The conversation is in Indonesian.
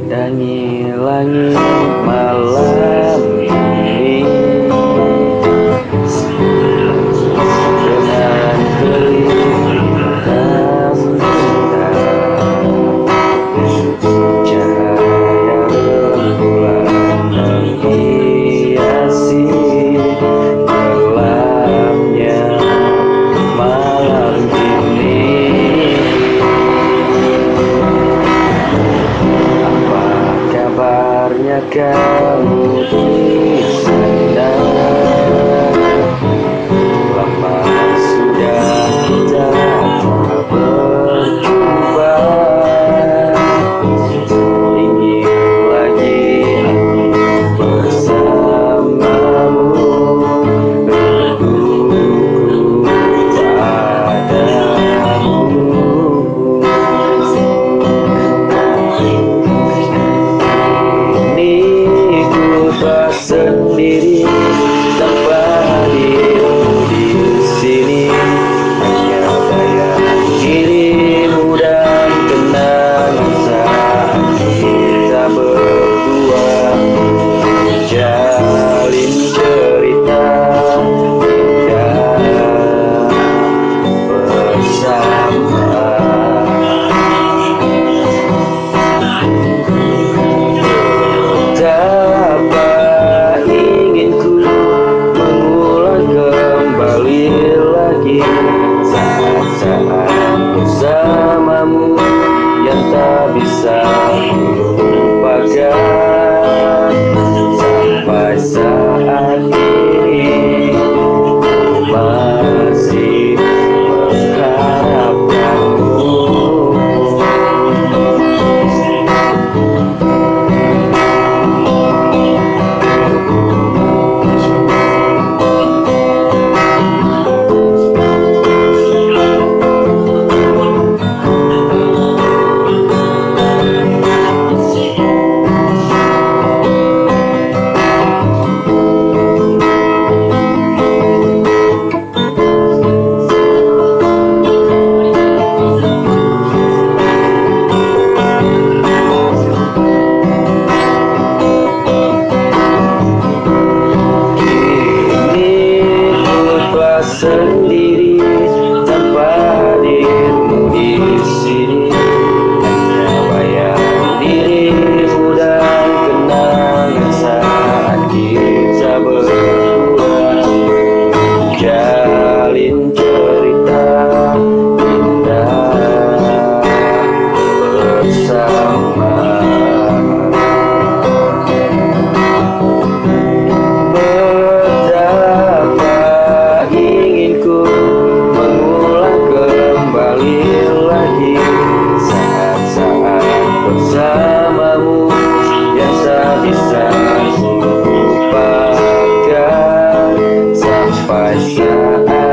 Dangi langit malam ini dengan kelihatan bintang, cahaya rembulan menghiasi gelapnya malam ini. Kabarnya kamu di sana? Lama sudah kita tak berjumpa. Ingin lagi aku bersamamu, rinduku padamu. Sendiri tanpa dirimu di sini, hanya bayang dirimu dan kenangan saat kita berdua jalin cerita indah bersama. Saat-saat bersamamu yang tak bisa lupakan, sampai saat ini masih mengharapkanmu. Sendiri tanpa dirimu di sini, hanya bayang dirimu dan kenangan saat kita berdua jalin cerita indah bersama. Bersamamu yang tak bisa lupakan sampai saat